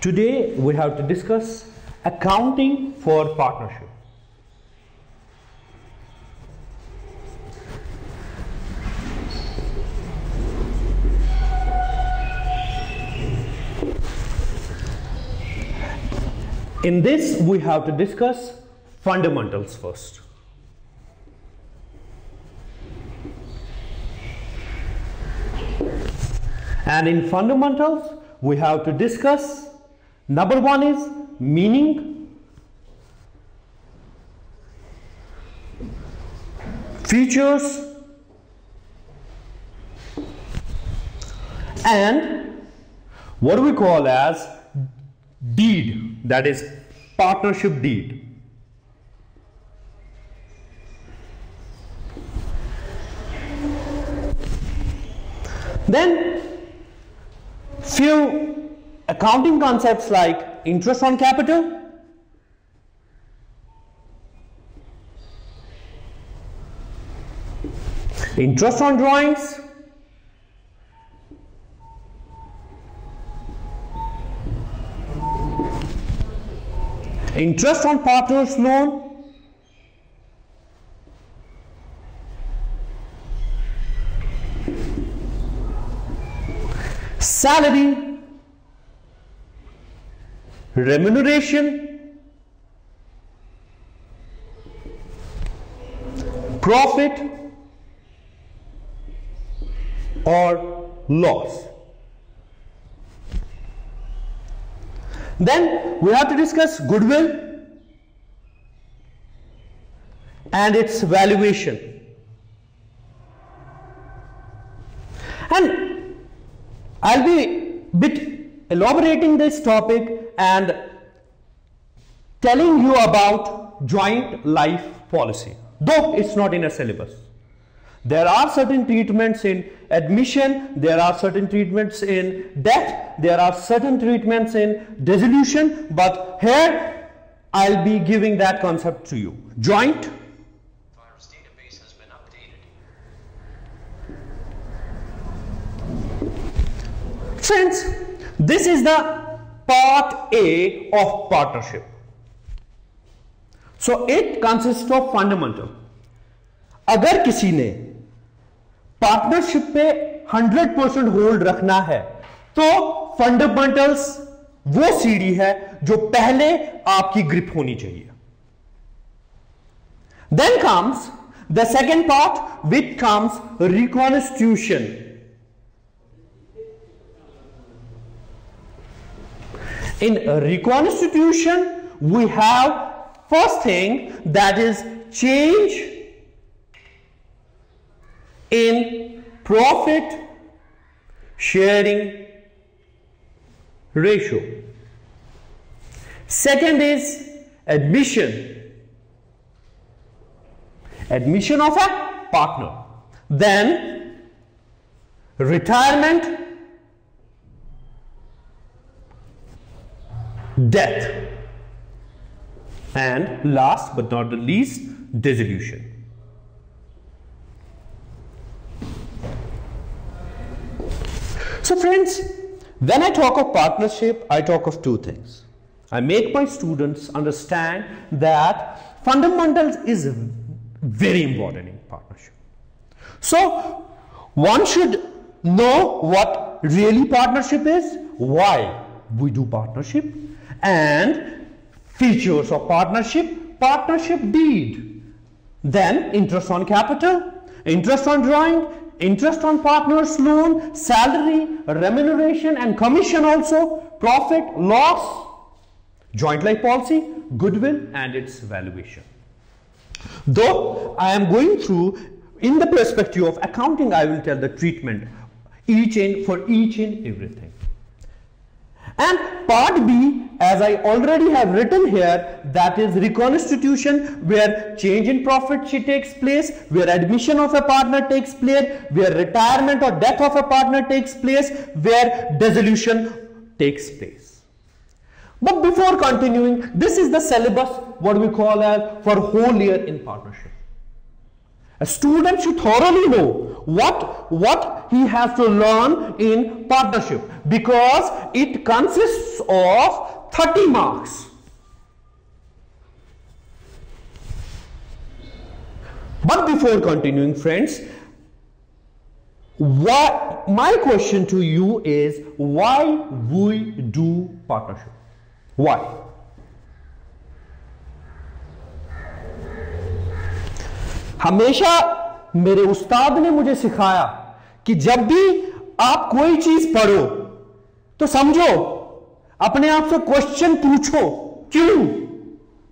Today we have to discuss accounting for partnership. In this we have to discuss fundamentals first. And in fundamentals we have to discuss, number one is meaning, features, and what we call as deed, that is partnership deed. Then few accounting concepts like interest on capital, interest on drawings, interest on partner's loan, salary, remuneration, profit or loss. Then we have to discuss goodwill and its valuation. And I'll be bit elaborating this topic and telling you about joint life policy, though it's not in a syllabus. There are certain treatments in admission, there are certain treatments in death, there are certain treatments in dissolution, but here I'll be giving that concept to you. Joint virus database has been updated. Friends, this is the part A of partnership. So it consists of fundamental. अगर किसी ने partnership पे 100% hold रखना है तो fundamentals वो सीढ़ी है जो पहले आपकी ग्रिप होनी चाहिए. Then comes the second part, which comes reconstitution. In reconstitution we have first thing, that is change in profit sharing ratio. Second is admission of a partner. Then retirement, death, and last but not the least, dissolution. So friends, when I talk of partnership, I talk of two things. I make my students understand that fundamentals is very important in partnership. So one should know what really partnership is, why we do partnership, and features of partnership, partnership deed, then interest on capital, interest on drawing, interest on partner's loan, salary, remuneration and commission also, profit, loss, joint life policy, goodwill and its valuation. Though I am going through in the perspective of accounting, I will tell the treatment for each and everything. And part B, as I already have written here, that is reconstitution, where change in profit takes place, where admission of a partner takes place, where retirement or death of a partner takes place, where dissolution takes place. But before continuing, this is the syllabus, what we call as for whole year in partnership. A student should thoroughly know what he has to learn in partnership, because it consists of 30 marks. But before continuing, friends, my question to you is, why we do partnership? Why? हमेशा मेरे उस्ताद ने मुझे सिखाया कि जब भी आप कोई चीज पढ़ो तो समझो, अपने आप से क्वेश्चन पूछो, क्यों,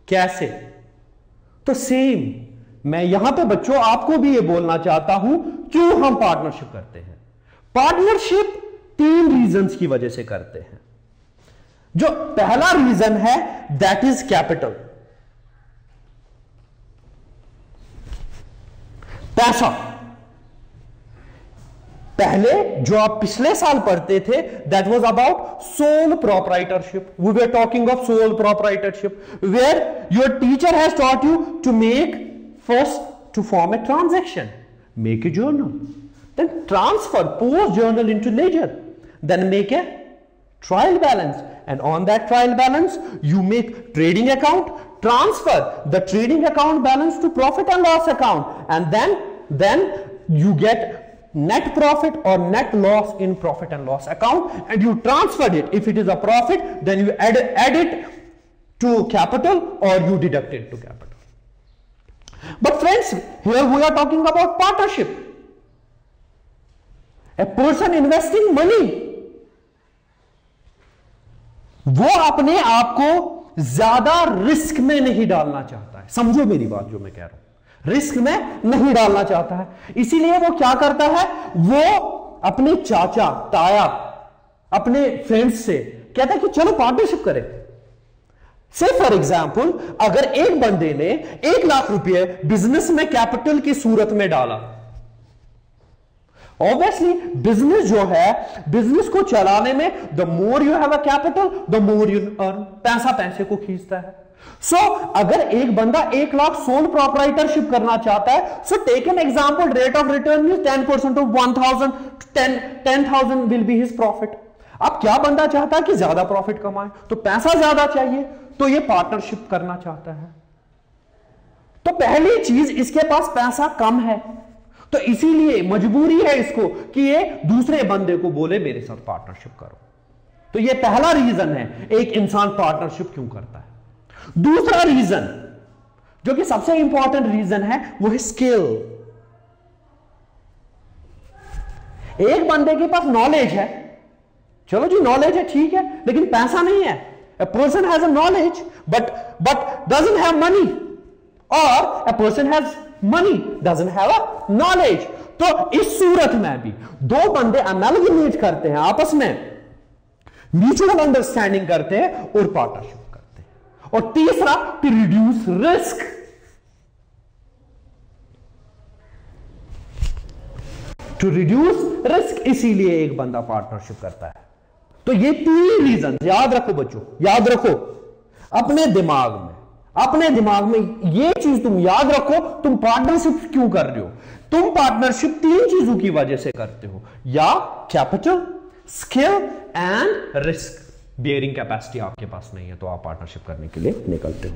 कैसे। तो सेम मैं यहां पे बच्चों आपको भी ये बोलना चाहता हूं, क्यों हम पार्टनरशिप करते हैं। पार्टनरशिप 3 रीजंस की वजह से करते हैं। जो पहला रीजन है दैट इज कैपिटल, पैसा। पहले जो आप पिछले साल पढ़ते थे that was about sole proprietorship. We were talking of sole proprietorship where your teacher has taught you to make first to form a transaction, make a journal, then transfer post journal into ledger, then make a trial balance, and on that trial balance you make trading account, transfer the trading account balance to profit and loss account, and then you get net profit or net loss in profit and loss account, and you transferred it. If it is a profit, then you add it to capital or you deduct it to capital. But friends, here we are talking about partnership. A person investing money, वो अपने आप को ज्यादा risk में नहीं डालना चाहता है। समझो मेरी बात जो मैं कह रहा हूं, रिस्क में नहीं डालना चाहता है। इसीलिए वो क्या करता है, वो अपने चाचा ताया अपने फ्रेंड्स से कहता है कि चलो पार्टनरशिप करें। से फॉर एग्जाम्पल, अगर एक बंदे ने 1 लाख रुपए बिजनेस में कैपिटल की सूरत में डाला, ऑब्वियसली बिजनेस जो है, बिजनेस को चलाने में the more you have a capital the more you earn, पैसा पैसे को खींचता है। सो अगर एक बंदा 1 लाख सोल प्रोप्राइटरशिप करना चाहता है, so take an example, rate of return is 10% of 1000, 10,000 will be his profit. अब क्या बंदा चाहता है कि ज्यादा प्रॉफिट कमाए, तो पैसा ज्यादा चाहिए, तो ये पार्टनरशिप करना चाहता है। तो पहली चीज, इसके पास पैसा कम है, तो इसीलिए मजबूरी है इसको कि ये दूसरे बंदे को बोले मेरे साथ पार्टनरशिप करो। तो ये पहला रीजन है एक इंसान पार्टनरशिप क्यों करता है। दूसरा रीजन जो कि सबसे इंपॉर्टेंट रीजन है वो है स्किल। एक बंदे के पास नॉलेज है, चलो जी नॉलेज है ठीक है, लेकिन पैसा नहीं है। A person has a knowledge but doesn't have money, or a person has money doesn't have a knowledge. तो इस सूरत में भी दो बंदे अमेलगमेट करते हैं, आपस में म्यूचुअल अंडरस्टैंडिंग करते हैं और पार्टनरशिप करते हैं। और तीसरा, to reduce risk. To reduce risk, इसीलिए एक बंदा पार्टनरशिप करता है। तो ये 3 रीजन याद रखो बच्चों, याद रखो अपने दिमाग में ये चीज तुम याद रखो। तुम पार्टनरशिप क्यों कर रहे हो? तुम पार्टनरशिप 3 चीजों की वजह से करते हो, या capital, skill and risk. Bearing capacity आपके पास नहीं है तो आप पार्टनरशिप करने के लिए निकलते हो।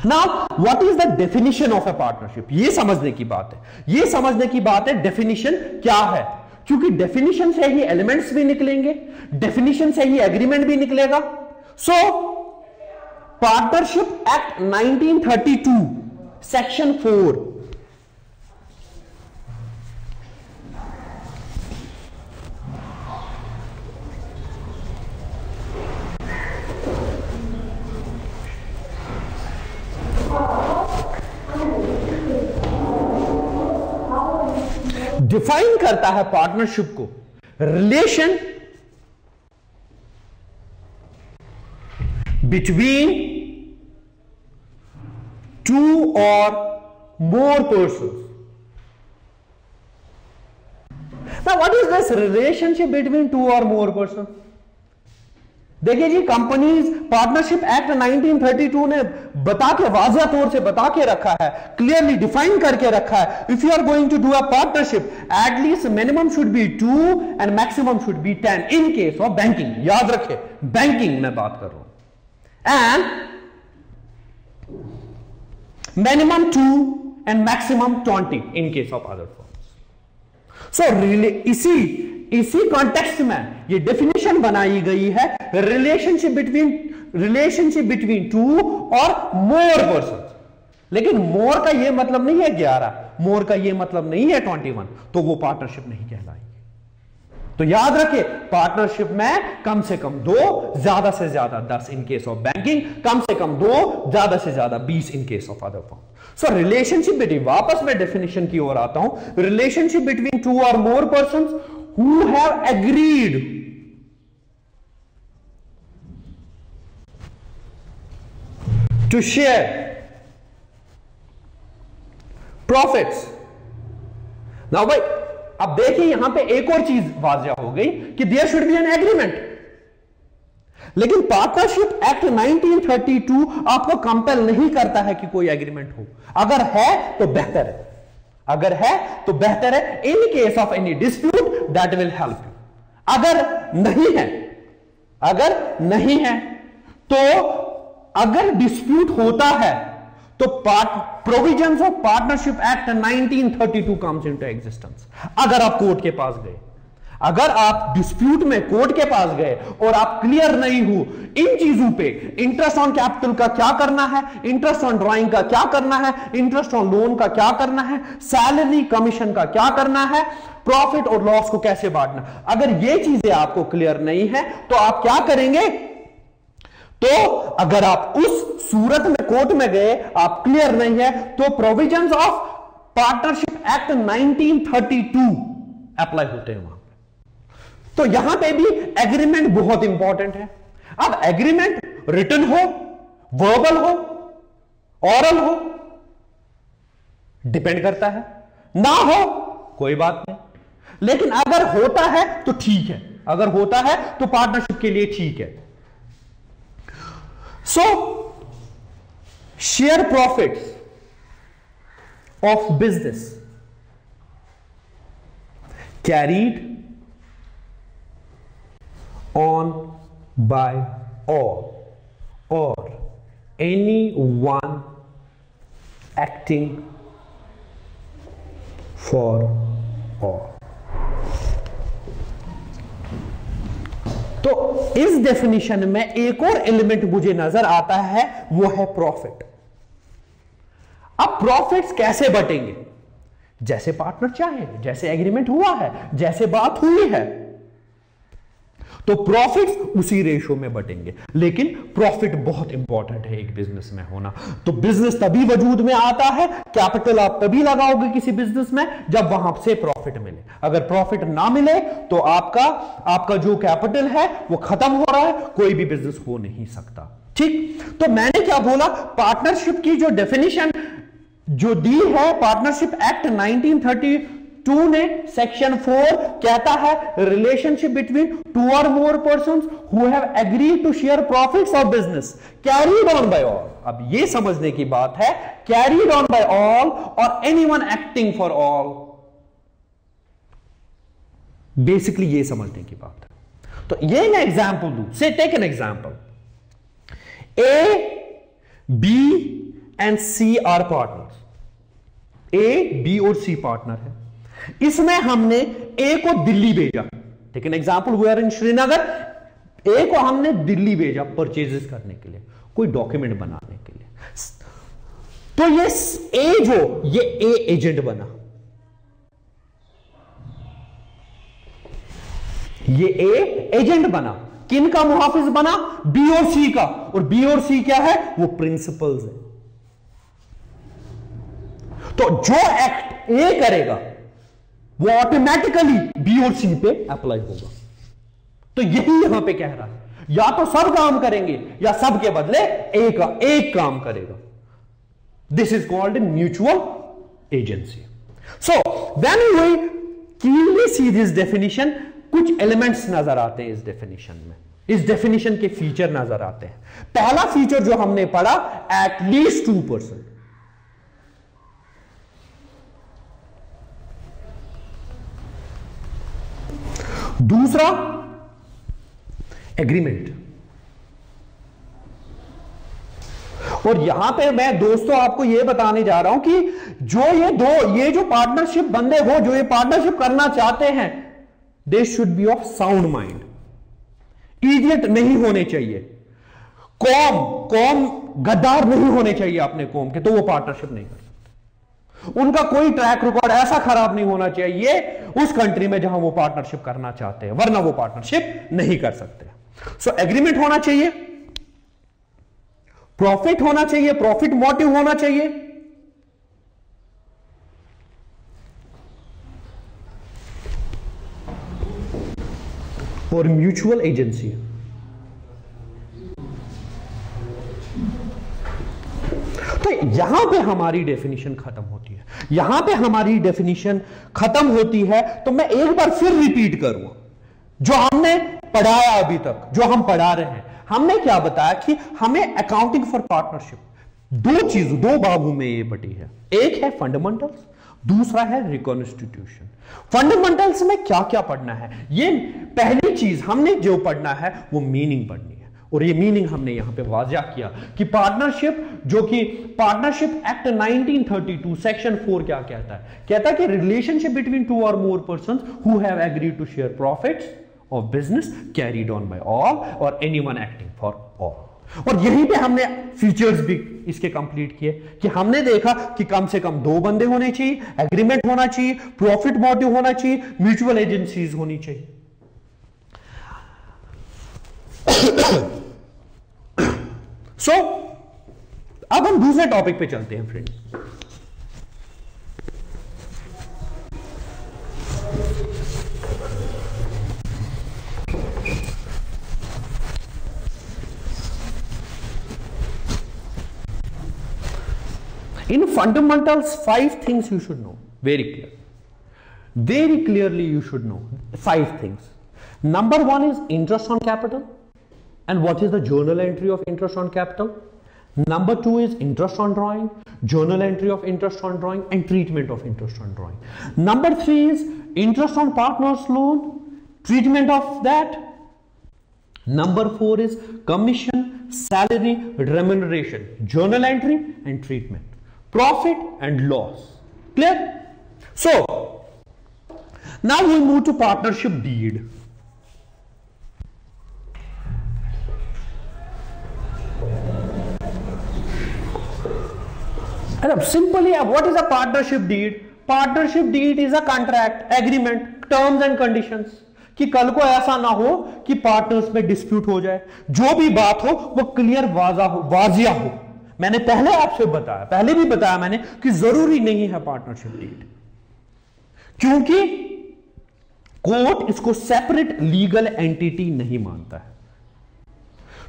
Now what is the definition of a partnership? ये समझने की बात है डेफिनेशन क्या है, क्योंकि डेफिनेशन से ही एलिमेंट्स भी निकलेंगे, डेफिनेशन से ही एग्रीमेंट भी निकलेगा। सो पार्टनरशिप एक्ट 1932 सेक्शन 4, डिफाइन करता है पार्टनरशिप को, relation between 2 or more persons. Now what is this relationship between 2 or more persons? देखिए जी, कंपनीज पार्टनरशिप एक्ट 1932 ने बता के, वाज़िया तौर से बता के रखा है, क्लियरली डिफाइन करके रखा है, if you are going to do a partnership at least minimum should be 2 and maximum should be 10 in case of banking. याद रखे, बैंकिंग में बात कर रहा हूं। And minimum 2 and maximum 20 in case of other firms. So इसी context में ये डेफिनेशन बनाई गई है, रिलेशनशिप बिटवीन टू और मोर पर्सन। लेकिन मोर का ये मतलब नहीं है 11, मोर का ये मतलब नहीं है 21, तो वो पार्टनरशिप नहीं कहलाएगी। तो याद रखे, पार्टनरशिप में कम से कम 2, ज्यादा से ज्यादा 10 इन केस ऑफ बैंकिंग, कम से कम 2, ज्यादा से ज्यादा 20 in case of other firm. So relationship between, वापस मैं डेफिनेशन की ओर आता हूं, रिलेशनशिप बिटवीन 2 और more persons who have agreed to share profits। now भाई, अब देखिए यहां पे एक और चीज वाज़िया हो गई कि there should be an agreement। लेकिन पार्टनरशिप एक्ट 1932 आपको कंपेल नहीं करता है कि कोई एग्रीमेंट हो। अगर है तो बेहतर है, अगर है तो बेहतर है। इन case of any dispute that will help you. अगर नहीं है तो अगर डिस्प्यूट होता है तो provisions of partnership act 1932 comes into existence. अगर आप कोर्ट के पास गए, अगर आप डिस्प्यूट में कोर्ट के पास गए और आप क्लियर नहीं हो इन चीजों पे, इंटरेस्ट ऑन कैपिटल का क्या करना है, इंटरेस्ट ऑन ड्राइंग का क्या करना है, इंटरेस्ट ऑन लोन का क्या करना है, सैलरी कमीशन का क्या करना है, प्रॉफिट और लॉस को कैसे बांटना, अगर ये चीजें आपको क्लियर नहीं है तो आप क्या करेंगे? तो अगर आप उस सूरत में कोर्ट में गए, आप क्लियर नहीं है, तो provisions of partnership act 1932 apply होते हैं वहां। तो यहां पे भी एग्रीमेंट बहुत इंपॉर्टेंट है। अब एग्रीमेंट रिटन हो, वर्बल हो, ऑरल हो, डिपेंड करता है, ना हो कोई बात नहीं। लेकिन अगर होता है तो ठीक है, अगर होता है तो पार्टनरशिप के लिए ठीक है। सो share profits of business carried on by all or anyone acting for all। तो इस डेफिनेशन में एक और एलिमेंट मुझे नजर आता है, वो है प्रॉफिट। अब प्रॉफिट्स कैसे बटेंगे? जैसे पार्टनर चाहे, जैसे एग्रीमेंट हुआ है, जैसे बात हुई है, तो प्रॉफिट्स उसी रेशो में बटेंगे। लेकिन प्रॉफिट बहुत इंपॉर्टेंट है एक बिजनेस में होना। तो बिजनेस तभी वजूद में आता है, कैपिटल आप तभी लगाओगे किसी बिजनेस में जब वहां से प्रॉफिट मिले। अगर प्रॉफिट ना मिले तो आपका जो कैपिटल है वो खत्म हो रहा है, कोई भी बिजनेस हो नहीं सकता। ठीक, तो मैंने क्या बोला, पार्टनरशिप की जो डेफिनेशन जो दी है पार्टनरशिप एक्ट 1932 ने, सेक्शन 4 कहता है रिलेशनशिप बिटवीन 2 और more persons who have agreed to share profits of business carried on by all. अब ये समझने की बात है, कैरीड ऑन बाय ऑल और anyone acting for all, basically ये समझने की बात है। तो ये मैं एग्जांपल दूं, say take an example, A B and C are partners. A B और सी पार्टनर है, इसमें हमने ए को दिल्ली भेजा। Take an example, we are in Srinagar, A को हमने दिल्ली भेजा परचेजेस करने के लिए, कोई डॉक्यूमेंट बनाने के लिए। तो ये ए एजेंट बना, ये ए एजेंट बना, किन का मुहाफिज बना? बी और सी का। और बी और सी क्या है? वो प्रिंसिपल्स है। तो जो एक्ट ए करेगा वो ऑटोमेटिकली बी और सी पे अप्लाई होगा। तो यही यहां पे कह रहा है, या तो सब काम करेंगे या सब के बदले एक काम करेगा। This is called mutual agency. So when we clearly see this definition, कुछ एलिमेंट्स नजर आते हैं इस डेफिनेशन में। इस डेफिनेशन के फीचर नजर आते हैं। पहला फीचर जो हमने पढ़ा, एटलीस्ट 2%। दूसरा, एग्रीमेंट। और यहां पे मैं दोस्तों आपको यह बताने जा रहा हूं कि ये जो पार्टनरशिप बंदे हो, जो ये पार्टनरशिप करना चाहते हैं, they should be of sound mind, idiot नहीं होने चाहिए, कौम गद्दार नहीं होने चाहिए अपने कौम के, तो वो पार्टनरशिप नहीं कर सकते। उनका कोई ट्रैक रिकॉर्ड ऐसा खराब नहीं होना चाहिए उस कंट्री में जहां वो पार्टनरशिप करना चाहते हैं, वरना वो पार्टनरशिप नहीं कर सकते। सो एग्रीमेंट होना चाहिए, प्रॉफिट होना चाहिए, प्रॉफिट मोटिव होना चाहिए, और म्यूचुअल एजेंसी। तो यहां पे हमारी डेफिनेशन खत्म होती है, यहां पे हमारी डेफिनेशन खत्म होती है। तो मैं एक बार फिर रिपीट करूं जो हमने पढ़ाया अभी तक, जो हम पढ़ा रहे हैं। हमने क्या बताया कि हमें अकाउंटिंग फॉर पार्टनरशिप दो भागों में ये बटी है। एक है फंडामेंटल्स, दूसरा है रिकॉन्स्टिट्यूशन। फंडामेंटल्स में क्या क्या पढ़ना है, ये पहली चीज हमने जो पढ़ना है वो मीनिंग पढ़नी है, और ये मीनिंग हमने यहां पे वाज़ा किया कि पार्टनरशिप, जो कि पार्टनरशिप एक्ट 1932 सेक्शन 4 क्या कहता है, कहता है कि रिलेशनशिप बिटवीन 2 और more persons who have agreed to share profits of business carried on by all और एनीवन एक्टिंग फॉर ऑल। और यहीं पे हमने फीचर्स भी इसके कंप्लीट किए कि हमने देखा कि कम से कम 2 बंदे होने चाहिए, एग्रीमेंट होना चाहिए, प्रॉफिट मोटिव होना चाहिए, म्यूचुअल एजेंसीज होनी चाहिए। सो अब हम दूसरे टॉपिक पे चलते हैं friend. In fundamentals, 5 things you should know very clearly you should know 5 things. Number 1 is interest on capital, and what is the journal entry of interest on capital. Number 2 is interest on drawing, journal entry of interest on drawing, and treatment of interest on drawing. Number 3 is interest on partner's loan, treatment of that. Number 4 is commission, salary, remuneration, journal entry and treatment, profit and loss. Clear? So now we move to partnership deed. Simply, what is a partnership deed? Partnership deed is a contract, agreement, terms and conditions, कि कल को ऐसा ना हो कि partners में dispute हो जाए, जो भी बात हो वो क्लियर वाजिया हो। मैंने पहले आपसे बताया, पहले भी बताया मैंने कि जरूरी नहीं है पार्टनरशिप डीड, क्योंकि कोर्ट इसको सेपरेट लीगल एंटिटी नहीं मानता है।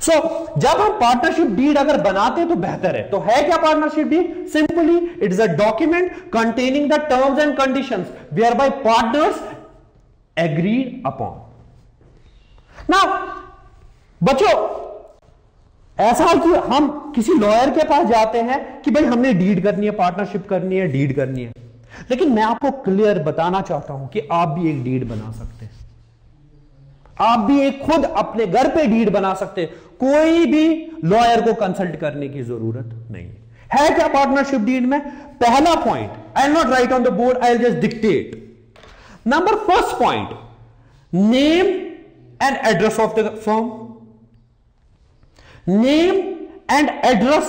सो जब हम पार्टनरशिप डीड अगर बनाते हैं तो बेहतर है। तो है क्या partnership deed? Simply it is a document containing the terms and conditions whereby partners agreed upon. Now बच्चों, ऐसा है कि हम किसी लॉयर के पास जाते हैं कि भाई हमने डीड करनी है, पार्टनरशिप करनी है, डीड करनी है, लेकिन मैं आपको क्लियर बताना चाहता हूं कि आप भी एक डीड बना सकते हैं। आप भी एक खुद अपने घर पे डीड बना सकते हैं, कोई भी लॉयर को कंसल्ट करने की जरूरत नहीं है। क्या पार्टनरशिप डीड में? पहला point, I will not right on the board, I will just dictate. Number first point, name and address of the firm, name and address,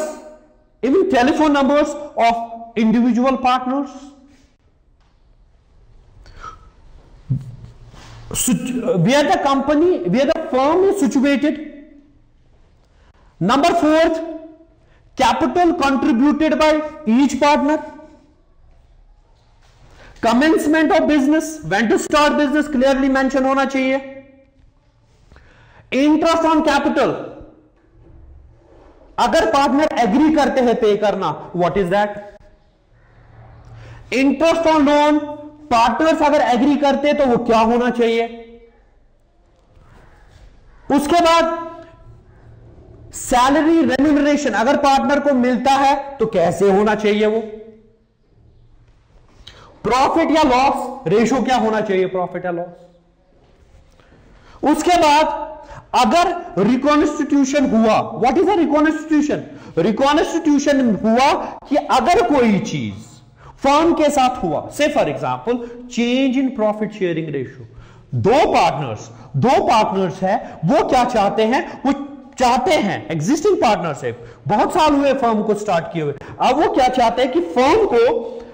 even telephone numbers of individual partners, where the company, where the firm is situated. Number 4, capital contributed by each partner, commencement of business, when to start business clearly mention होना चाहिए, interest on capital, अगर partner agree करते हैं पे करना, what is that? Interest on loan, partners अगर agree करते हैं तो वो क्या होना चाहिए? उसके बाद सैलरी रेम्यूनरेशन अगर पार्टनर को मिलता है तो कैसे होना चाहिए वो, प्रॉफिट या लॉस रेशो क्या होना चाहिए, प्रॉफिट या लॉस। उसके बाद अगर रिकॉन्स्टिट्यूशन हुआ, what is a reconstitution, reconstitution हुआ कि अगर कोई चीज फर्म के साथ हुआ, से for example change in profit sharing ratio, दो पार्टनर्स है, वो क्या चाहते हैं, वो चाहते हैं एग्जिस्टिंग पार्टनरशिप, बहुत साल हुए फर्म को स्टार्ट किए हुए, अब वो क्या चाहते हैं कि फर्म को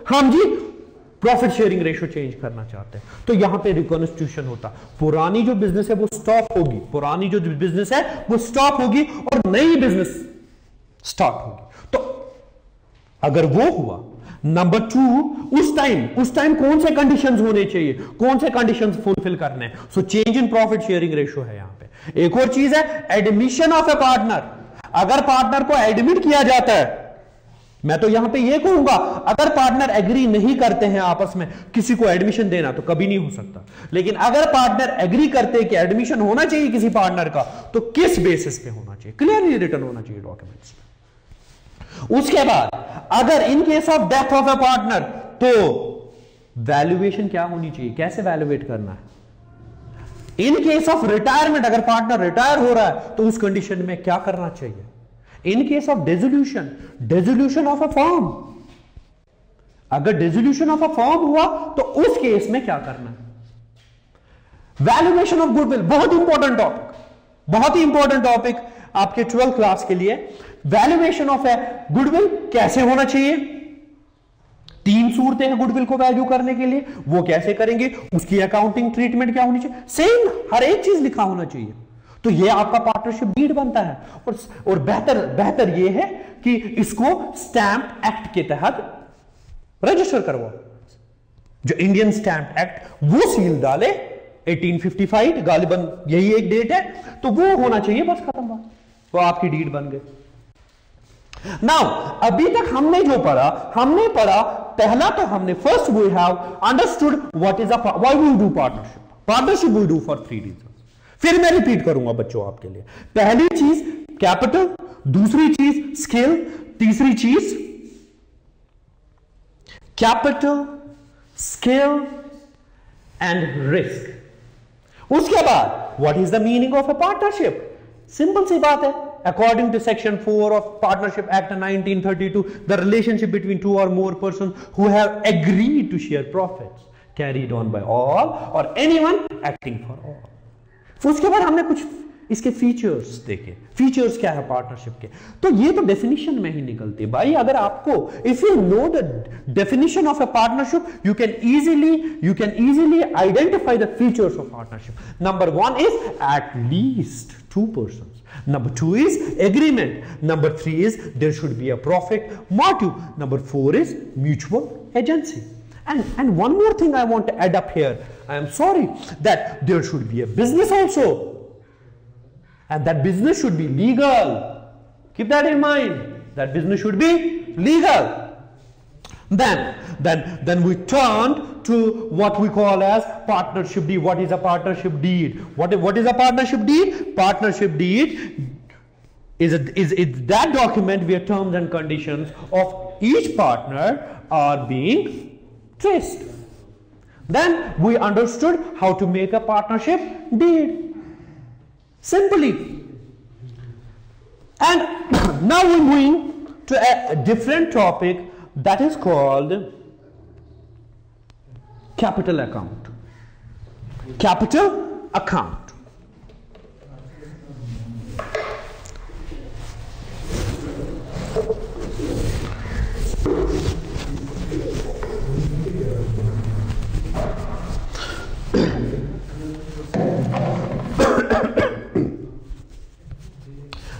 हम जी प्रॉफिट शेयरिंग रेशियो चेंज करना चाहते हैं, तो यहां पे रिकॉन्स्टिट्यूशन होता, पुरानी जो बिजनेस है वो स्टॉप होगी, पुरानी जो बिजनेस है वो स्टॉप होगी और नई बिजनेस स्टार्ट होगी। तो अगर वो हुआ, नंबर 2, उस टाइम कौन से कंडीशंस होने चाहिए, कौन से कंडीशंस फुलफिल करने हैं, so change in profit sharing ratio है यहां पे। एक और चीज है एडमिशन ऑफ ए पार्टनर, अगर पार्टनर को एडमिट किया जाता है, मैं तो यहां पे ये कहूंगा अगर पार्टनर एग्री नहीं करते हैं आपस में किसी को एडमिशन देना तो कभी नहीं हो सकता, लेकिन अगर पार्टनर एग्री करते हैं कि एडमिशन होना चाहिए किसी पार्टनर का, तो किस बेसिस पे होना चाहिए, क्लियरली रिटन होना चाहिए डॉक्यूमेंट्स में। उसके बाद अगर इन case of death of A partner तो वैल्यूएशन क्या होनी चाहिए, कैसे वैल्यूएट करना है। इन केस ऑफ रिटायरमेंट अगर पार्टनर रिटायर हो रहा है तो उस कंडीशन में क्या करना चाहिए। इन case of dissolution of a firm, अगर डिसोल्यूशन ऑफ अ फर्म हुआ तो उस केस में क्या करना है। वैल्यूएशन ऑफ गुडविल, बहुत इंपॉर्टेंट टॉपिक, बहुत ही इंपॉर्टेंट टॉपिक आपके 12th क्लास के लिए। वैल्यूएशन ऑफ ए गुडविल कैसे होना चाहिए, 3 सूरतें हैं गुडविल को वैल्यू करने के लिए, वो कैसे करेंगे, उसकी अकाउंटिंग ट्रीटमेंट क्या होनी चाहिए, सेम हर एक चीज लिखा होना चाहिए। तो ये आपका पार्टनरशिप डीड बनता है, और बेहतर ये है कि इसको स्टैंप एक्ट के तहत रजिस्टर करवाओ, जो इंडियन स्टैंप एक्ट वो सील डाले 1855 गालिबन यही एक डेट है, तो वो होना चाहिए, बस खत्म बात, वो आपकी डीड बन गई। नाउ अभी तक हमने जो पढ़ा, पहला तो हमने first we have understood what is why we do partnership we do for 3 reasons. फिर मैं रिपीट करूंगा बच्चों आपके लिए, पहली चीज कैपिटल, दूसरी चीज स्किल, तीसरी चीज कैपिटल, स्किल एंड रिस्क। उसके बाद what is the meaning of a partnership, simple सी बात है, according to section 4 of Partnership Act 1932, the relationship between 2 or more persons who have agreed to share profits carried on by all or anyone acting for all। उसके बाद हमने कुछ इसके features देखे, features क्या है पार्टनरशिप के, तो ये तो डेफिनेशन में ही निकलते भाई। अगर आपको if you know the definition of a partnership, you can easily identify the features of partnership. Number 1 is at least 2 persons, number 2 is agreement, number 3 is there should be a profit motive, number 4 is mutual agency. And one more thing I want to add up here, I am sorry, that there should be a business also, and that business should be legal. Keep that in mind, that business should be legal. Then we turned to what we call as partnership deed. What is a partnership deed? What is a partnership deed? Partnership deed is that document where terms and conditions of each partner are being traced. Then we understood how to make a partnership deed simply. And now we're moving to a different topic that is called capital account. Capital account.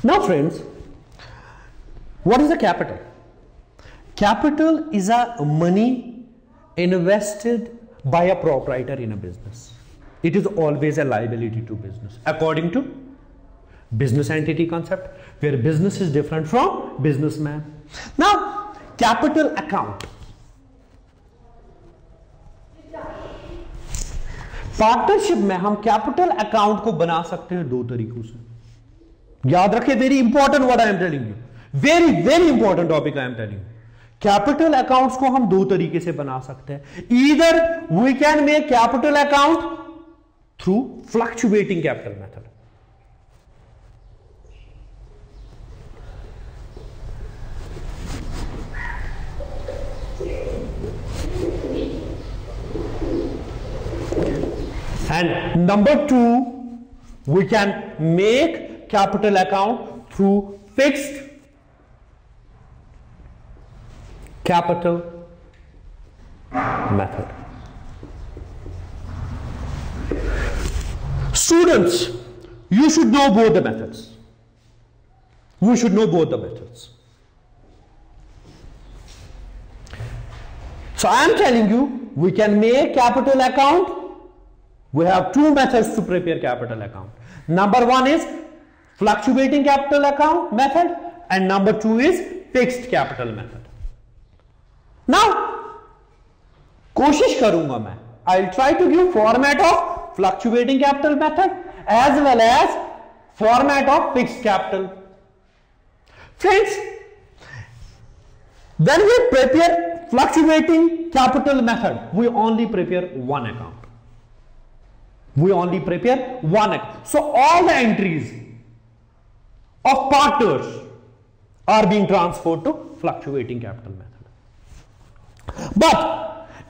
Now friends, what is a capital? Capital is a money invested by a proprietor in a business. It is always a liability to business according to business entity concept, where business is different from businessman. Now capital account, partnership में हम capital account को बना सकते हैं दो तरीकों से. याद रखें, very important what I am telling you, very very important topic I am telling you. Capital accounts को हम दो तरीके से बना सकते हैं. Either we can make capital account through fluctuating capital method. And number two, we can make capital account through fixed capital method. Students, you should know both the methods. You should know both the methods. So I am telling you, we can make capital account. We have two methods to prepare capital account. Number one is fluctuating capital account method and number two is fixed capital method. Now, कोशिश करूंगा मैं, I'll try to give format of fluctuating capital method as well as format of fixed capital. Friends, when we prepare fluctuating capital method, we only prepare one account. We only prepare one account. So all the entries of partners are being transferred to fluctuating capital method. But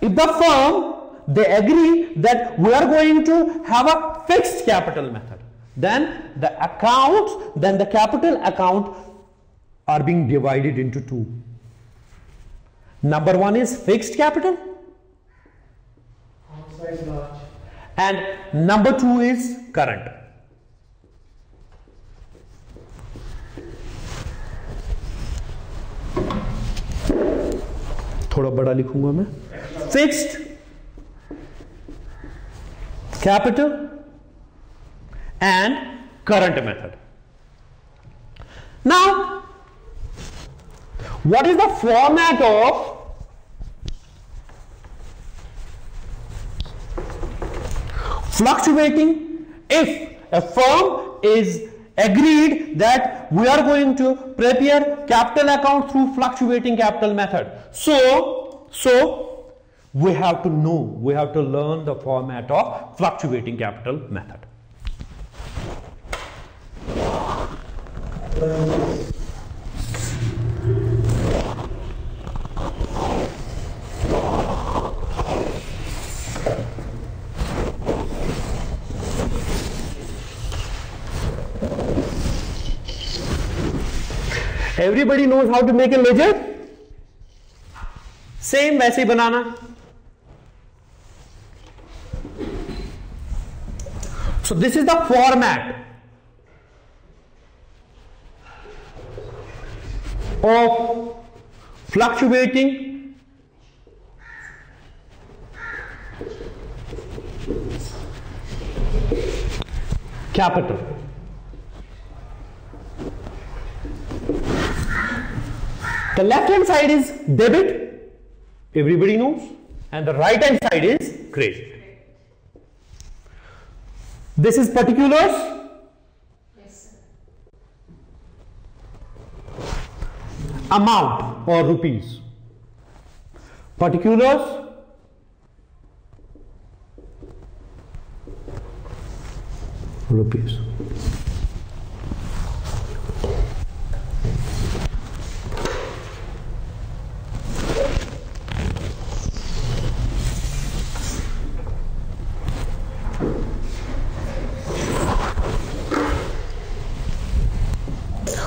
if the firm, they agree that we are going to have a fixed capital method, then the accounts, then the capital account are being divided into two. Number one is fixed capital. Outside large. And number two is current. थोड़ा बड़ा लिखूंगा मैं. Fixed capital and current method. Now, what is the format of fluctuating? If a firm is agreed that we are going to prepare capital account through fluctuating capital method, so we have to know, we have to learn the format of fluctuating capital method. Everybody knows how to make a ledger. Same वैसे ही बनाना. So this is the format of fluctuating capital. The left hand side is debit, everybody knows, and the right hand side is credit. This is particulars. Yes, sir. Amount or rupees. Particulars. Rupees.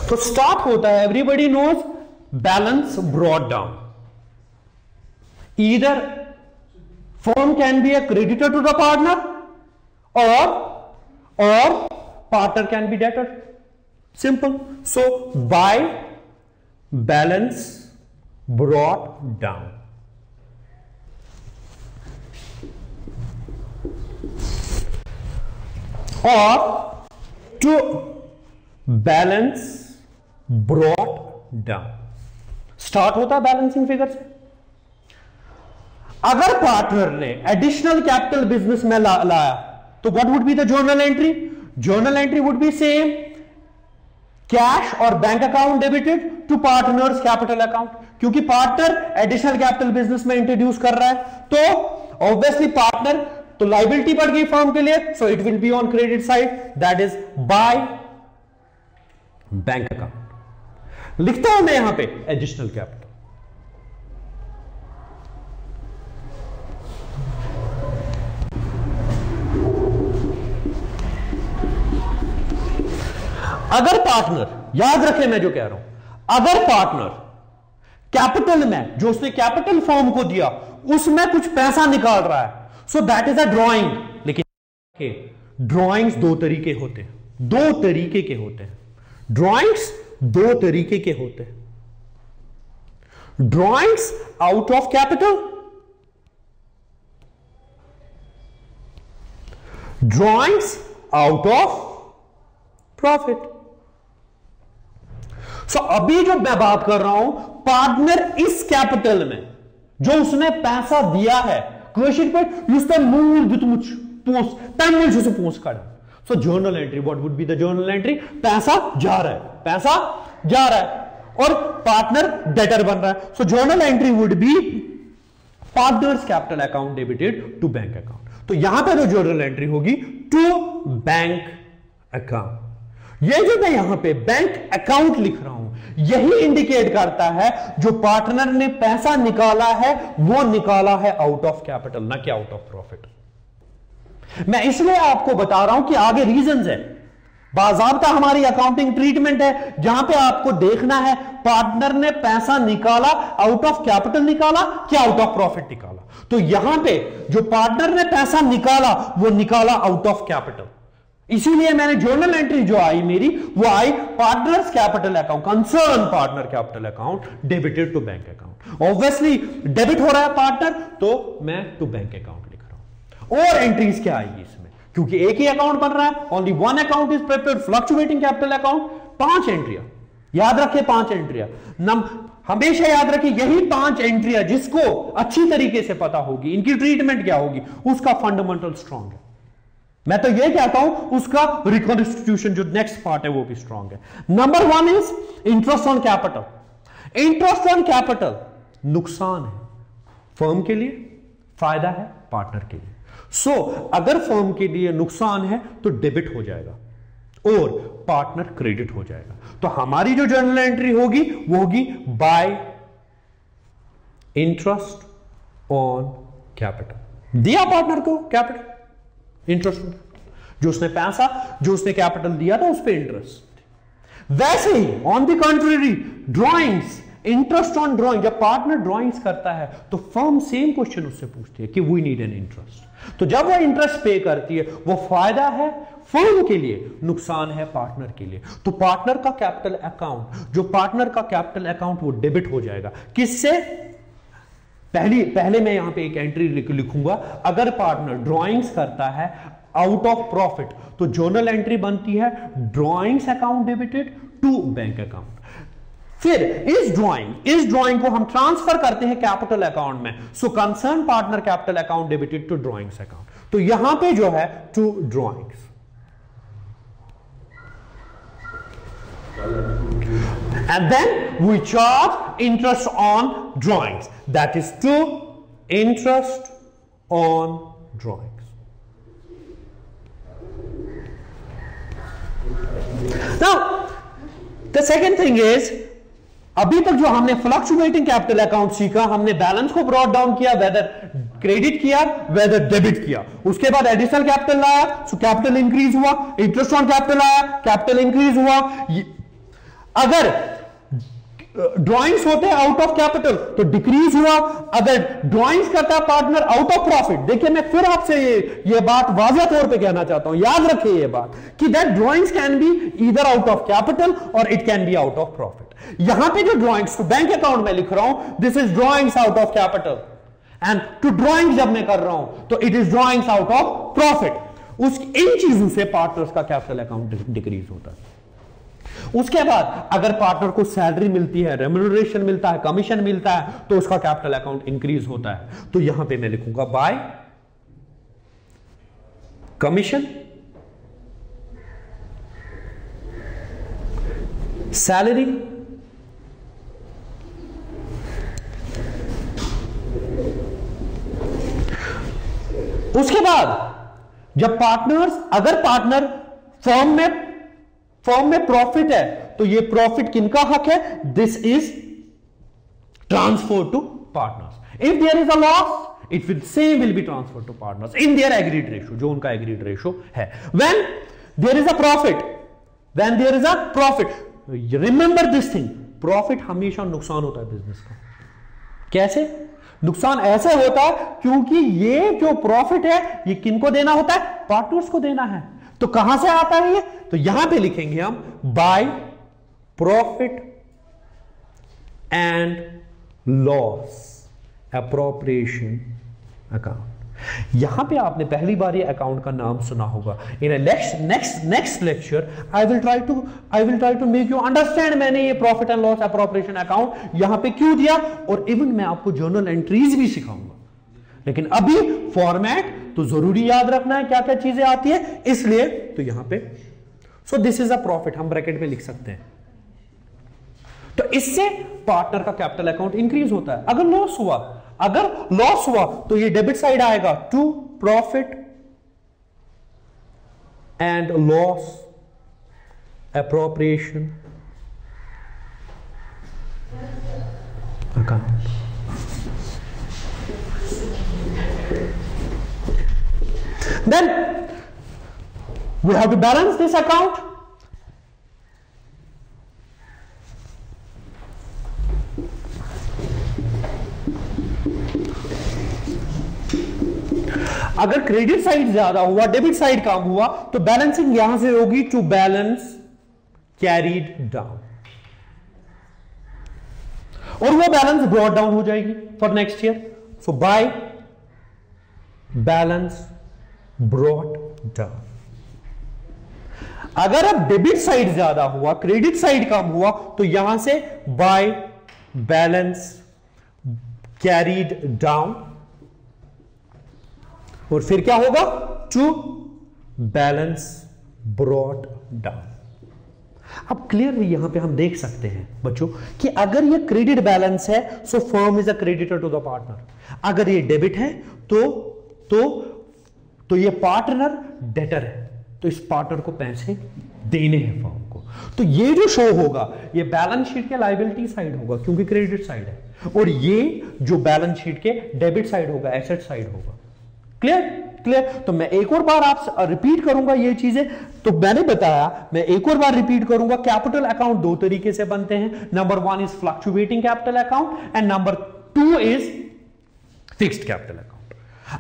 तो start होता है, everybody knows, balance brought down. Either firm can be a creditor to the partner or partner can be debtor. Simple. So by balance brought down. Or to balance brought down. Start होता है balancing figure से. अगर partner ने additional capital business में लाया तो what would be the journal entry? Journal entry would be same, cash और bank account debited to partners capital account, क्योंकि पार्टनर एडिशनल कैपिटल बिजनेस में इंट्रोड्यूस कर रहा है तो ऑब्वियसली पार्टनर तो लाइबिलिटी बढ़ गई फर्म के लिए, so it will be on credit side, that is by bank account. लिखता हूं मैं यहां पे एडिशनल कैपिटल। अगर पार्टनर, याद रखें मैं जो कह रहा हूं, अगर पार्टनर कैपिटल में जो उसने कैपिटल फर्म को दिया उसमें कुछ पैसा निकाल रहा है, so that is a drawing. लेकिन ड्रॉइंग्स दो तरीके होते हैं, दो तरीके के होते हैं, ड्रॉइंग्स दो तरीके के होते हैं, drawings out of capital, drawings out of profit. So अभी जो मैं बात कर रहा हूं, पार्टनर इस कैपिटल में जो उसने पैसा दिया है, क्वेश्चन पर so journal entry, what would be the journal entry? पैसा जा रहा है, पैसा जा रहा है और पार्टनर डेटर बन रहा है, so journal entry would be partners capital account debited to bank account. तो यहां पे जो जर्नल एंट्री होगी टू बैंक अकाउंट। ये जो मैं यहां पे बैंक अकाउंट लिख रहा हूं, यही इंडिकेट करता है जो पार्टनर ने पैसा निकाला है वो निकाला है आउट ऑफ कैपिटल, ना कि आउट ऑफ प्रॉफिट। मैं इसलिए आपको बता रहा हूं कि आगे रीजंस है, बाज़ाब्ता हमारी अकाउंटिंग ट्रीटमेंट है जहां पे आपको देखना है पार्टनर ने पैसा निकाला आउट ऑफ कैपिटल निकाला कि आउट ऑफ प्रॉफिट निकाला। तो यहां पे जो पार्टनर ने पैसा निकाला वो निकाला आउट ऑफ कैपिटल, इसीलिए मैंने जर्नल एंट्री जो आई मेरी वो आई partners capital account, concern partner capital account debited to bank account. Obviously debit हो रहा है पार्टनर तो मैं टू बैंक अकाउंट लिख रहा हूं। और एंट्रीज क्या आएगी इसमें, क्योंकि एक ही अकाउंट बन रहा है, only one account is prepared, fluctuating capital account, 5 एंट्रियां, याद रखिए 5 एंट्रियां, हमेशा याद रखिए यही 5 एंट्रियां जिसको अच्छी तरीके से पता होगी इनकी ट्रीटमेंट क्या होगी, उसका फंडामेंटल स्ट्रांग है। मैं तो यह कहता हूं उसका रिकॉन्स्टिट्यूशन जो नेक्स्ट पार्ट है वो भी स्ट्रांग है। Number 1 is interest on capital. Interest on capital नुकसान है फर्म के लिए, फायदा है पार्टनर के लिए। सो अगर फर्म के लिए नुकसान है तो डेबिट हो जाएगा और पार्टनर क्रेडिट हो जाएगा। तो हमारी जो जर्नल एंट्री होगी वो होगी बाय इंटरेस्ट ऑन कैपिटल। दिया पार्टनर को कैपिटल, इंटरेस्ट जो उसने पैसा जो उसने कैपिटल दिया था उस पर इंटरेस्ट। वैसे ही on the country drawings, interest on drawing, जब पार्टनर ड्राइंग्स करता है तो फर्म सेम क्वेश्चन उससे पूछती है कि वी नीड एन इंटरेस्ट। तो जब वो इंटरेस्ट पे करती है वो फायदा है फर्म के लिए, नुकसान है पार्टनर के लिए। तो पार्टनर का कैपिटल अकाउंट, जो पार्टनर का कैपिटल अकाउंट वो डेबिट हो जाएगा किससे? पहले मैं यहां पे एक एंट्री लिखूंगा, अगर पार्टनर ड्राइंग्स करता है आउट ऑफ प्रॉफिट तो जर्नल एंट्री बनती है drawings account debited to bank account. फिर इस ड्राइंग को हम ट्रांसफर करते हैं कैपिटल अकाउंट में, so concern partner capital account debited to drawings account. तो यहां पे जो है to drawings, and then we charge interest on drawings, that is to interest on drawings. Now the second thing is, अभी तक जो हमने फ्लक्चुएटिंग कैपिटल अकाउंट सीखा, हमने बैलेंस को ब्रॉट डाउन किया, वेदर क्रेडिट किया वेदर डेबिट किया, उसके बाद एडिशनल कैपिटल लाया सो कैपिटल इंक्रीज हुआ, इंटरेस्ट ऑन कैपिटल आया कैपिटल इंक्रीज हुआ। अगर ड्राइंग्स होते हैं आउट ऑफ कैपिटल तो डिक्रीज हुआ, अगर ड्राइंग्स करता है पार्टनर आउट ऑफ प्रॉफिट। देखिए मैं फिर आपसे ये बात वाज़ेह तौर पे कहना चाहता हूं, याद रखिए ये बात कि that drawings can be either out of capital और it can be out of profit. यहां पे जो ड्राइंग्स बैंक अकाउंट में लिख रहा हूं, this is drawings out of capital, and to drawings जब मैं कर रहा हूं तो it is drawings out of profit. इन चीजों से पार्टनर्स का कैपिटल अकाउंट डिक्रीज होता है। उसके बाद अगर पार्टनर को सैलरी मिलती है, रेम्यूनरेशन मिलता है, कमीशन मिलता है, तो उसका कैपिटल अकाउंट इंक्रीज होता है। तो यहां पे मैं लिखूंगा बाय कमीशन, सैलरी, उसके बाद जब अगर पार्टनर फर्म में प्रॉफिट है तो ये प्रॉफिट किनका हक है? This is transfer to partners. If there is a loss, it will same will be transfer to partners in their agreed ratio, जो उनका एग्रीड रेशो है। When there is a profit, remember this thing, profit हमेशा नुकसान होता है business का। कैसे नुकसान? ऐसे होता है क्योंकि ये जो प्रॉफिट है ये किनको देना होता है? पार्टनर्स को देना है। तो कहां से आता है ये? तो यहां पे लिखेंगे हम by profit and loss appropriation account. यहां पे आपने पहली बार ये अकाउंट का नाम सुना होगा। In next lecture I will try to make you understand मैंने ये profit and loss appropriation account यहां पे क्यों दिया, और इवन मैं आपको जर्नल एंट्रीज भी सिखाऊंगा। लेकिन अभी फॉर्मेट तो जरूरी याद रखना है, क्या क्या चीजें आती है, इसलिए तो यहां पे so this is a profit हम ब्रैकेट में लिख सकते हैं। तो इससे पार्टनर का कैपिटल अकाउंट इंक्रीज होता है। अगर लॉस हुआ तो ये डेबिट साइड आएगा to profit and loss appropriation account. Then we have to balance this account. अगर क्रेडिट साइड ज्यादा हुआ, डेबिट साइड कम हुआ, तो बैलेंसिंग यहां से होगी टू बैलेंस कैरीड डाउन, और वो बैलेंस ब्रॉट डाउन हो जाएगी for next year. So bye balance brought down. अगर अब डेबिट साइड ज्यादा हुआ, क्रेडिट साइड कम हुआ, तो यहां से बाय बैलेंस कैरीड डाउन, और फिर क्या होगा? To balance brought down. अब क्लियरली यहां पे हम देख सकते हैं बच्चों कि अगर ये क्रेडिट बैलेंस है so firm is a creditor to the partner. अगर ये डेबिट है तो ये पार्टनर डेटर है, तो इस पार्टनर को पैसे देने हैं फर्म को। तो ये जो शो होगा ये बैलेंस शीट के लायबिलिटी साइड होगा क्योंकि क्रेडिट साइड है, और ये जो बैलेंस शीट के डेबिट साइड होगा, एसेट साइड होगा। क्लियर? तो मैं एक और बार आपसे रिपीट करूंगा ये चीजें, तो मैंने बताया, मैं एक और बार रिपीट करूंगा। कैपिटल अकाउंट दो तरीके से बनते हैं। Number 1 is fluctuating capital account and number 2 is fixed capital account.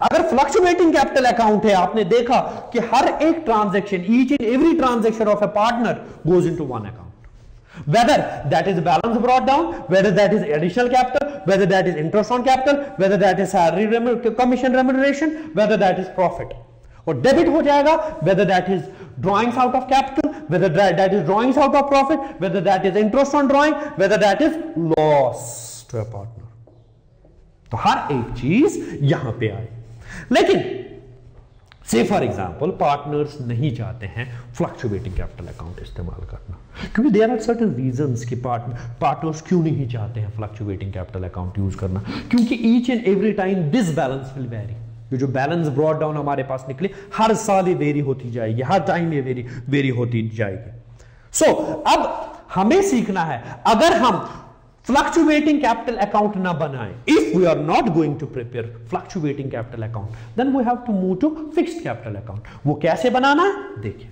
अगर फ्लक्चुएटिंग कैपिटल अकाउंट है, आपने देखा कि हर एक transaction, each and every transaction of A partner goes into one account, whether that is balance brought down, whether that is additional capital, whether that is interest on capital, whether that is salary commission remuneration, whether that is profit, और debit हो जाएगा whether that is drawings out of capital, whether that is drawings out of profit, whether that is interest on drawing, whether that is loss to a partner। तो हर एक चीज यहां पे आई। लेकिन से फॉर एग्जाम्पल पार्टनर्स नहीं चाहते हैं फ्लक्चुएटिंग कैपिटल अकाउंट इस्तेमाल करना, क्योंकि देयर आर सर्टेन रीजंस कि पार्टनर्स क्यों नहीं चाहते हैं फ्लक्चुएटिंग कैपिटल अकाउंट यूज करना, क्योंकि each and every time this balance will very. ये जो बैलेंस ब्रॉट डाउन हमारे पास निकले, हर साल ये वेरी होती जाएगी, हर टाइम ये वेरी होती जाएगी। सो अब हमें सीखना है, अगर हम फ्लक्चुएटिंग कैपिटल अकाउंट ना बनाएं, if we are not going to prepare fluctuating capital account, then we have to move to fixed capital account. वो कैसे बनाना है देखिए।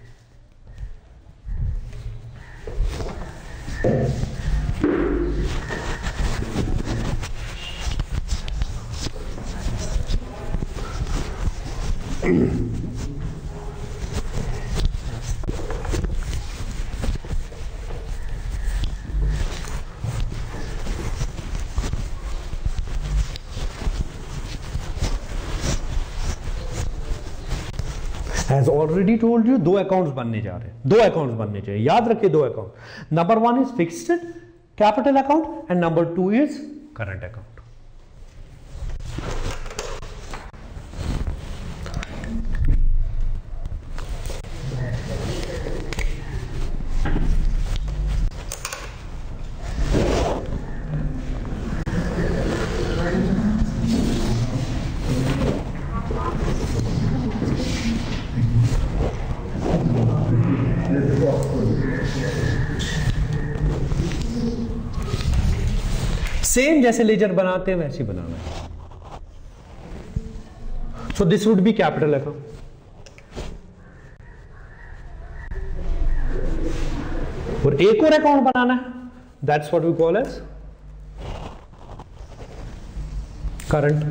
Has already told you, 2 accounts बनने जा रहे हैं, 2 अकाउंट्स बनने चाहिए, याद रखिए 2 account. Number 1 is fixed capital account and number 2 is current account. Same जैसे लेजर बनाते हैं वैसे ही बनाना है। So this would be capital account. और एक और अकाउंट बनाना है, that's what we call as current.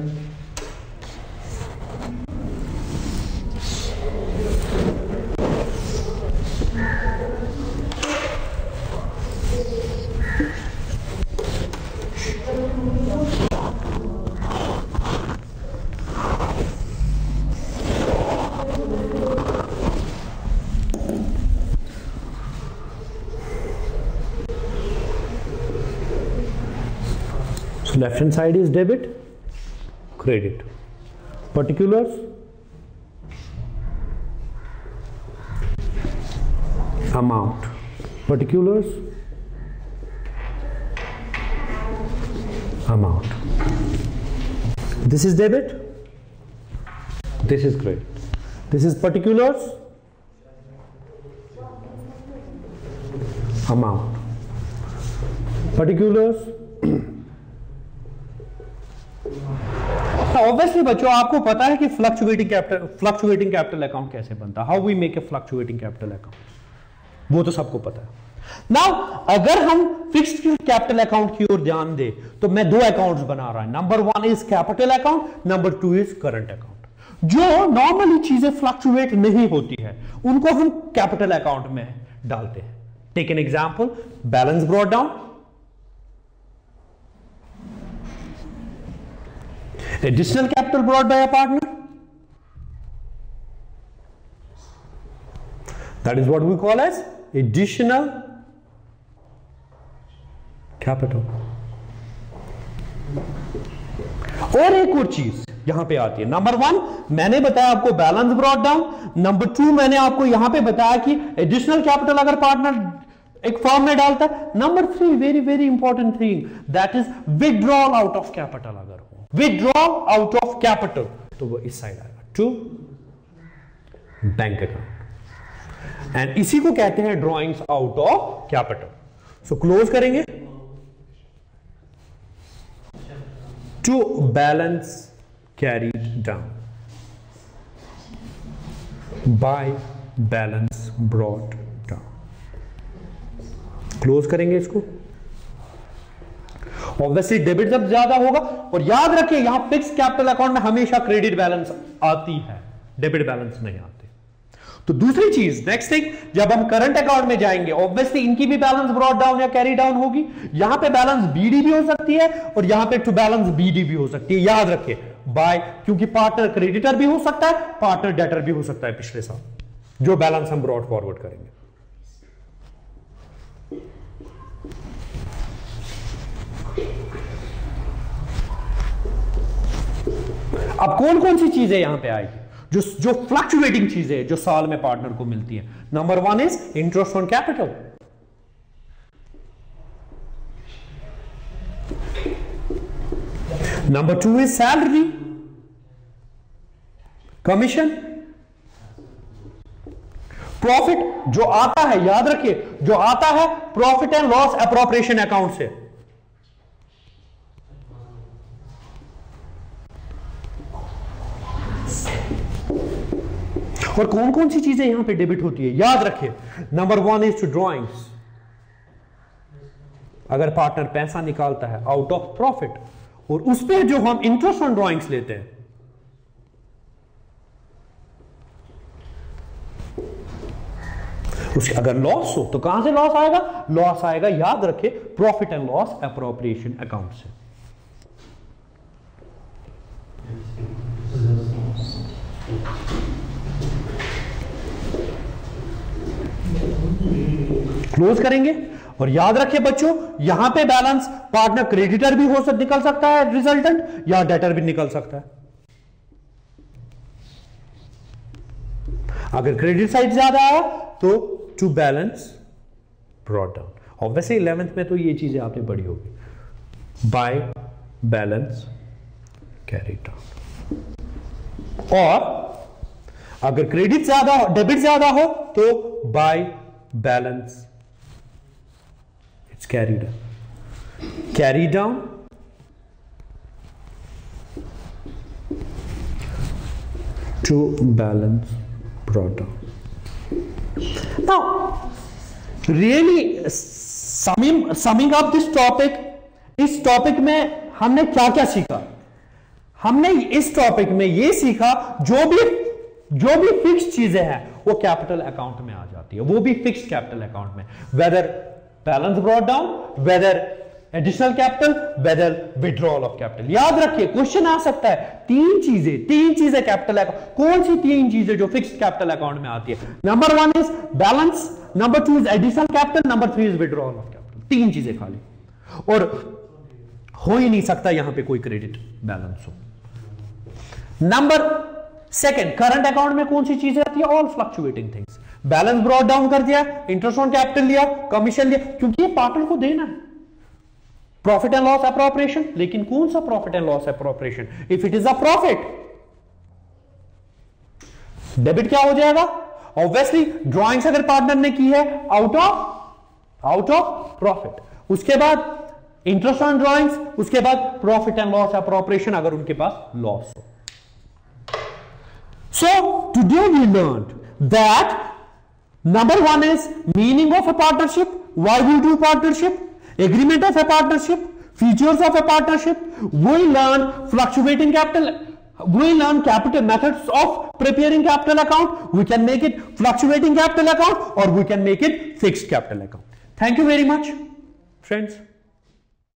Left hand side is debit, credit. Particulars, amount. Particulars, amount. This is debit, this is credit. This is particulars, amount. Particulars, obviously बच्चों आपको पता है कि फ्लक्चुएटिंग कैपिटल अकाउंट कैसे बनता है, how we make a fluctuating capital account, वो तो सबको पता है। नाउ अगर हम फिक्स्ड कैपिटल अकाउंट की ओर ध्यान दे तो मैं 2 अकाउंट्स बना रहा हूं, number 1 is capital account, number 2 is current account. जो नॉर्मली चीजें फ्लक्चुएट नहीं होती है उनको हम कैपिटल अकाउंट में डालते हैं। Take an example, balance brought down, additional capital brought by a partner, that is what we call as additional capital। और एक और चीज यहां पे आती है, नंबर 1 मैंने बताया आपको बैलेंस ब्रॉट डाउन, नंबर 2 मैंने आपको यहां पे बताया कि एडिशनल कैपिटल अगर पार्टनर एक फॉर्म में डालता है, number 3 very very important thing that is withdrawal out of capital. अगर विड्रॉल आउट ऑफ कैपिटल तो वो इस साइड आएगा टू बैंक अकाउंट, एंड इसी को कहते हैं drawings out of capital. So close करेंगे to balance carried down by balance brought down, close करेंगे इसको। ऑब्वियसली डेबिट जब ज्यादा होगा, और याद रखिए यहां फिक्स कैपिटल अकाउंट में हमेशा क्रेडिट बैलेंस आती है, डेबिट बैलेंस नहीं आते। तो दूसरी चीज नेक्स्ट थिंग, जब हम करंट अकाउंट में जाएंगे ऑब्वियसली इनकी भी बैलेंस ब्रॉट डाउन या कैरी डाउन होगी। यहां पे बैलेंस बीडी भी हो सकती है और यहां पे टू बैलेंस बीडी भी हो सकती है। याद रखिए बाय, क्योंकि पार्टनर क्रेडिटर भी हो सकता है, पार्टनर डेटर भी हो सकता है पिछले साल, जो बैलेंस हम ब्रॉट फॉरवर्ड करेंगे। अब कौन कौन सी चीजें यहां पे आएगी जो फ्लक्चुएटिंग चीजें जो साल में पार्टनर को मिलती है? Number 1 is interest on capital, number 2 is salary, commission, profit जो आता है, याद रखिए जो आता है profit and loss appropriation account से, और कौन कौन सी चीजें यहां पे डेबिट होती है याद रखिए। नंबर 1 इज टू ड्रॉइंग्स, अगर पार्टनर पैसा निकालता है आउट ऑफ प्रॉफिट और उस पर जो हम इंटरेस्ट ऑन ड्रॉइंग्स लेते हैं, उसके अगर लॉस हो तो कहां से लॉस आएगा? लॉस आएगा याद रखिए profit and loss appropriation account से। क्लोज करेंगे। और याद रखिए बच्चों, यहां पे बैलेंस पार्टनर क्रेडिटर भी निकल सकता है रिजल्टेंट, या डेटर भी निकल सकता है। अगर क्रेडिट साइड ज्यादा आया तो टू बैलेंस ब्रॉट डाउन। और वैसे 11th में तो ये चीजें आपने पढ़ी होगी, बाय बैलेंस कैरी डाउन। और अगर क्रेडिट ज्यादा हो, डेबिट ज्यादा हो, तो by balance it's carry down to balance brought down. Now, really summing up this topic, इस टॉपिक में हमने क्या क्या सीखा? हमने इस टॉपिक में ये सीखा, जो भी फिक्स्ड चीजें हैं वो कैपिटल अकाउंट में आ जाती है, वो भी फिक्स्ड कैपिटल अकाउंट में, whether balance brought down, whether additional capital, whether withdrawal of capital. याद रखिए क्वेश्चन आ सकता है, तीन चीजें कैपिटल अकाउंट, कौन सी तीन चीजें जो फिक्स्ड कैपिटल अकाउंट में आती है? Number 1 is balance, number 2 is additional capital, number 3 is withdrawal of capital. तीन चीजें खाली, और हो ही नहीं सकता यहां पे कोई क्रेडिट बैलेंस हो। नंबर 2 करंट अकाउंट में कौन सी चीजें आती है? All fluctuating things. Balance brought down कर दिया, इंटरेस्ट ऑन कैपिटल लिया, कमीशन लिया, क्योंकि ये पार्टनर को देना है। प्रॉफिट एंड लॉस अप्रोप्रिएशन, लेकिन कौन सा profit and loss appropriation? If it is a profit, debit क्या हो जाएगा? ऑब्वियसली ड्रॉइंग्स अगर पार्टनर ने की है आउट ऑफ प्रॉफिट, उसके बाद इंटरेस्ट ऑन ड्रॉइंग्स, उसके बाद प्रॉफिट एंड लॉस अप्रोप्रिएशन अगर उनके पास लॉस हो। So today we learned that number 1 is meaning of a partnership, why we do partnership, agreement of a partnership, features of a partnership. We learn fluctuating capital, we learn capital methods of preparing capital account. We can make it fluctuating capital account or we can make it fixed capital account. Thank you very much, friends.